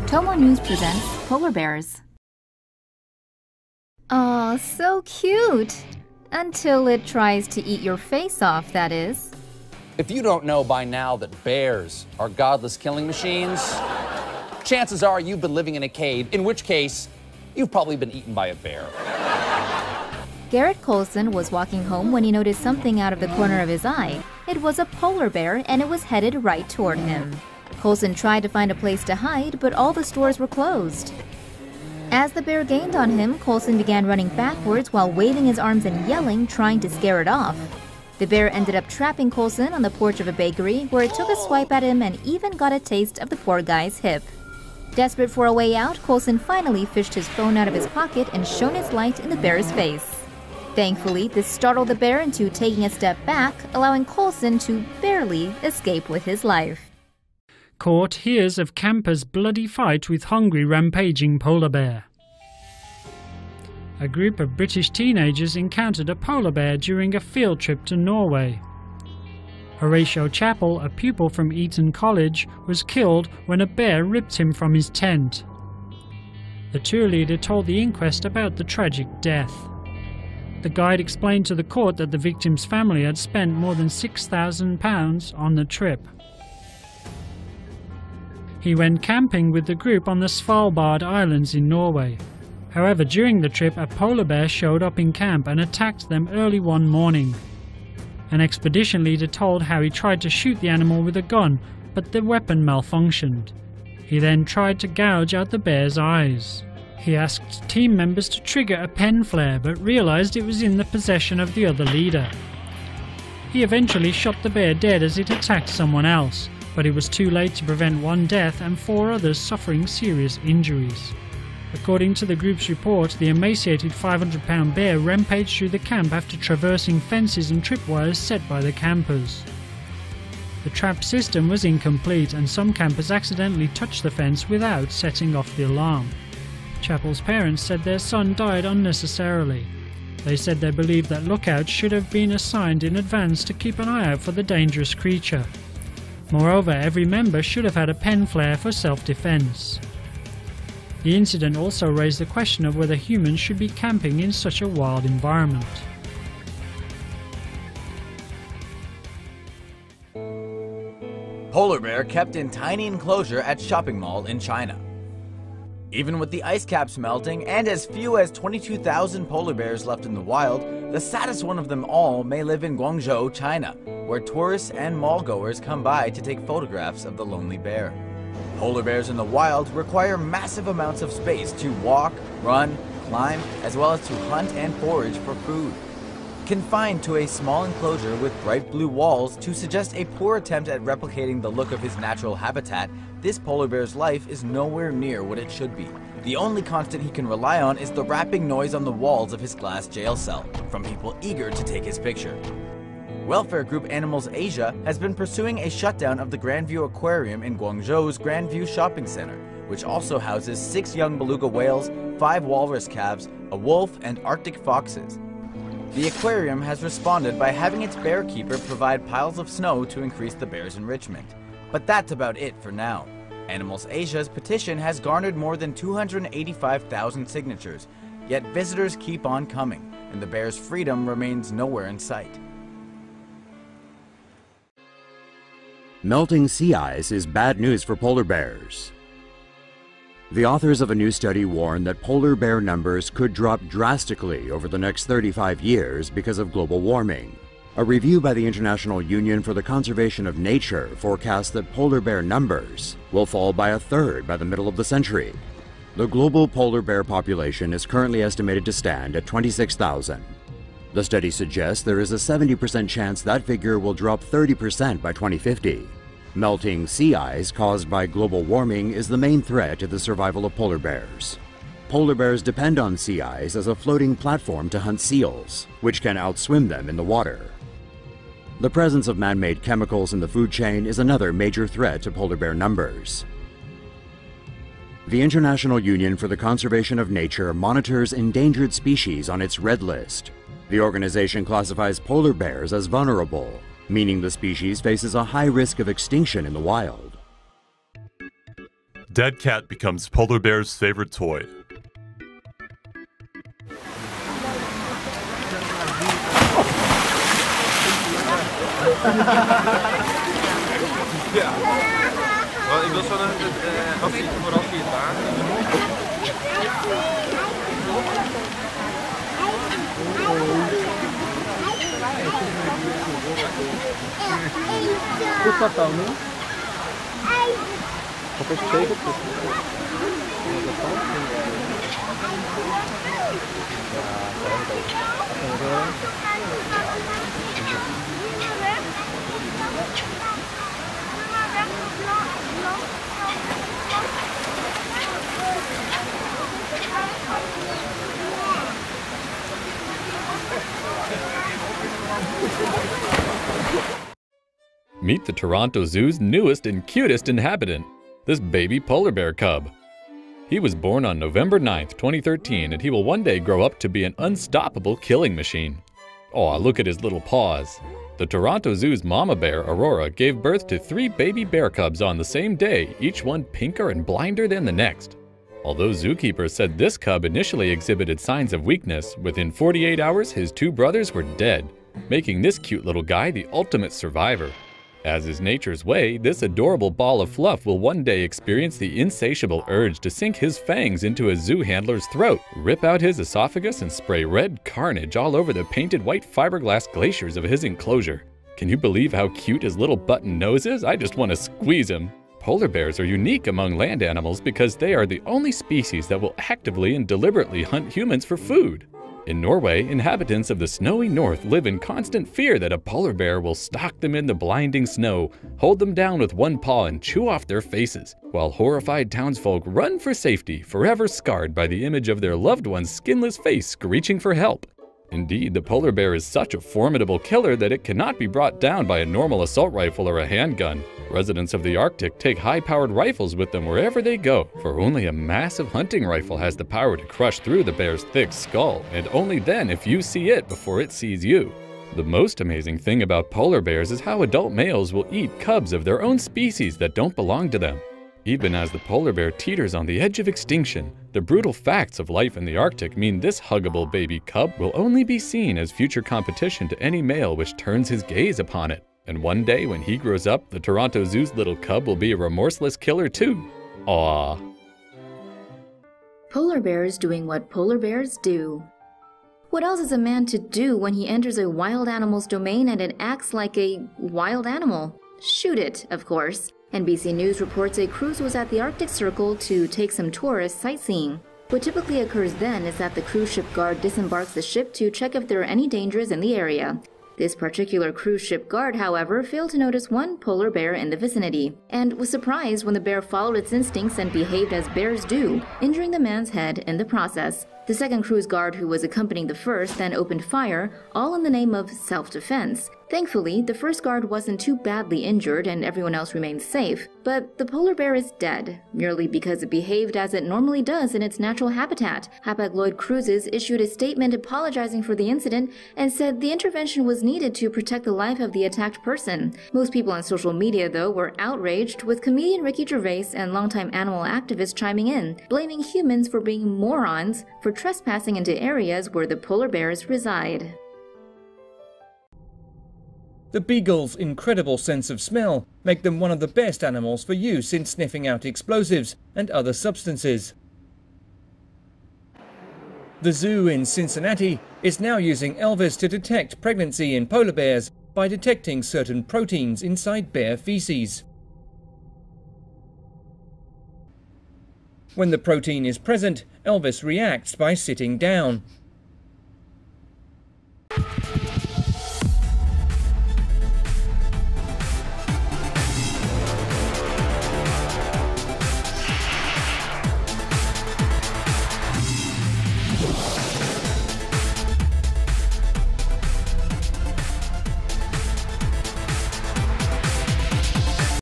TomoNews presents polar bears. Aw, so cute! Until it tries to eat your face off, that is. If you don't know by now that bears are godless killing machines, chances are you've been living in a cave, in which case, you've probably been eaten by a bear. Garrett Colson was walking home when he noticed something out of the corner of his eye. It was a polar bear and it was headed right toward him. Colson tried to find a place to hide, but all the stores were closed. As the bear gained on him, Colson began running backwards while waving his arms and yelling, trying to scare it off. The bear ended up trapping Colson on the porch of a bakery, where it took a swipe at him and even got a taste of the poor guy's hip. Desperate for a way out, Colson finally fished his phone out of his pocket and shone its light in the bear's face. Thankfully, this startled the bear into taking a step back, allowing Colson to barely escape with his life. Court hears of camper's bloody fight with hungry rampaging polar bear. A group of British teenagers encountered a polar bear during a field trip to Norway. Horatio Chappell, a pupil from Eton College, was killed when a bear ripped him from his tent. The tour leader told the inquest about the tragic death. The guide explained to the court that the victim's family had spent more than £6,000 on the trip. He went camping with the group on the Svalbard Islands in Norway. However, during the trip, a polar bear showed up in camp and attacked them early one morning. An expedition leader told how he tried to shoot the animal with a gun, but the weapon malfunctioned. He then tried to gouge out the bear's eyes. He asked team members to trigger a pen flare, but realized it was in the possession of the other leader. He eventually shot the bear dead as it attacked someone else, but it was too late to prevent one death and 4 others suffering serious injuries. According to the group's report, the emaciated 500-pound bear rampaged through the camp after traversing fences and tripwires set by the campers. The trap system was incomplete and some campers accidentally touched the fence without setting off the alarm. Chappell's parents said their son died unnecessarily. They said they believed that lookouts should have been assigned in advance to keep an eye out for the dangerous creature. Moreover, every member should have had a pen flare for self-defense. The incident also raised the question of whether humans should be camping in such a wild environment. Polar bear kept in tiny enclosure at shopping mall in China. Even with the ice caps melting and as few as 22,000 polar bears left in the wild, the saddest one of them all may live in Guangzhou, China, where tourists and mall-goers come by to take photographs of the lonely bear. Polar bears in the wild require massive amounts of space to walk, run, climb, as well as to hunt and forage for food. Confined to a small enclosure with bright blue walls to suggest a poor attempt at replicating the look of his natural habitat, this polar bear's life is nowhere near what it should be. The only constant he can rely on is the rapping noise on the walls of his glass jail cell, from people eager to take his picture. Welfare group Animals Asia has been pursuing a shutdown of the Grandview Aquarium in Guangzhou's Grandview Shopping Center, which also houses 6 young beluga whales, 5 walrus calves, a wolf, and Arctic foxes. The aquarium has responded by having its bear keeper provide piles of snow to increase the bear's enrichment. But that's about it for now. Animals Asia's petition has garnered more than 285,000 signatures, yet visitors keep on coming, and the bear's freedom remains nowhere in sight. Melting sea ice is bad news for polar bears. The authors of a new study warn that polar bear numbers could drop drastically over the next 35 years because of global warming. A review by the International Union for the Conservation of Nature forecasts that polar bear numbers will fall by 1/3 by the middle of the century. The global polar bear population is currently estimated to stand at 26,000. The study suggests there is a 70% chance that figure will drop 30% by 2050. Melting sea ice caused by global warming is the main threat to the survival of polar bears. Polar bears depend on sea ice as a floating platform to hunt seals, which can outswim them in the water. The presence of man-made chemicals in the food chain is another major threat to polar bear numbers. The International Union for the Conservation of Nature monitors endangered species on its red list. The organization classifies polar bears as vulnerable, meaning the species faces a high risk of extinction in the wild. dead cat becomes polar bear's favorite toy. Ja. Wel, ik wil zo naar het afschieten voor als je het daar. Goed dat dan, hè? Of is het zeker? Meet the Toronto Zoo's newest and cutest inhabitant, this baby polar bear cub. He was born on November 9th, 2013, and he will one day grow up to be an unstoppable killing machine. Aw, look at his little paws. The Toronto Zoo's mama bear, Aurora, gave birth to 3 baby bear cubs on the same day, each one pinker and blinder than the next. Although zookeepers said this cub initially exhibited signs of weakness, within 48 hours his 2 brothers were dead, making this cute little guy the ultimate survivor. As is nature's way, this adorable ball of fluff will one day experience the insatiable urge to sink his fangs into a zoo handler's throat, rip out his esophagus, and spray red carnage all over the painted white fiberglass glaciers of his enclosure. Can you believe how cute his little button nose is? I just want to squeeze him. Polar bears are unique among land animals because they are the only species that will actively and deliberately hunt humans for food. In Norway, inhabitants of the snowy north live in constant fear that a polar bear will stalk them in the blinding snow, hold them down with one paw and chew off their faces, while horrified townsfolk run for safety, forever scarred by the image of their loved one's skinless face screeching for help. Indeed, the polar bear is such a formidable killer that it cannot be brought down by a normal assault rifle or a handgun. Residents of the Arctic take high-powered rifles with them wherever they go, for only a massive hunting rifle has the power to crush through the bear's thick skull, and only then if you see it before it sees you. The most amazing thing about polar bears is how adult males will eat cubs of their own species that don't belong to them. Even as the polar bear teeters on the edge of extinction, the brutal facts of life in the Arctic mean this huggable baby cub will only be seen as future competition to any male which turns his gaze upon it. And one day when he grows up, the Toronto Zoo's little cub will be a remorseless killer too. Aww. Polar bears doing what polar bears do. What else is a man to do when he enters a wild animal's domain and it acts like a wild animal? Shoot it, of course. NBC News reports a cruise was at the Arctic Circle to take some tourists sightseeing. What typically occurs then is that the cruise ship guard disembarks the ship to check if there are any dangers in the area. This particular cruise ship guard, however, failed to notice one polar bear in the vicinity, and was surprised when the bear followed its instincts and behaved as bears do, injuring the man's head in the process. The second cruise guard who was accompanying the first then opened fire, all in the name of self-defense. Thankfully, the first guard wasn't too badly injured and everyone else remained safe, but the polar bear is dead, merely because it behaved as it normally does in its natural habitat. Hapag-Lloyd Cruises issued a statement apologizing for the incident and said the intervention was needed to protect the life of the attacked person. Most people on social media, though, were outraged, with comedian Ricky Gervais and longtime animal activists chiming in, blaming humans for being morons for trespassing into areas where the polar bears reside. The beagles' incredible sense of smell make them one of the best animals for use in sniffing out explosives and other substances. The zoo in Cincinnati is now using Elvis to detect pregnancy in polar bears by detecting certain proteins inside bear feces. When the protein is present, Elvis reacts by sitting down.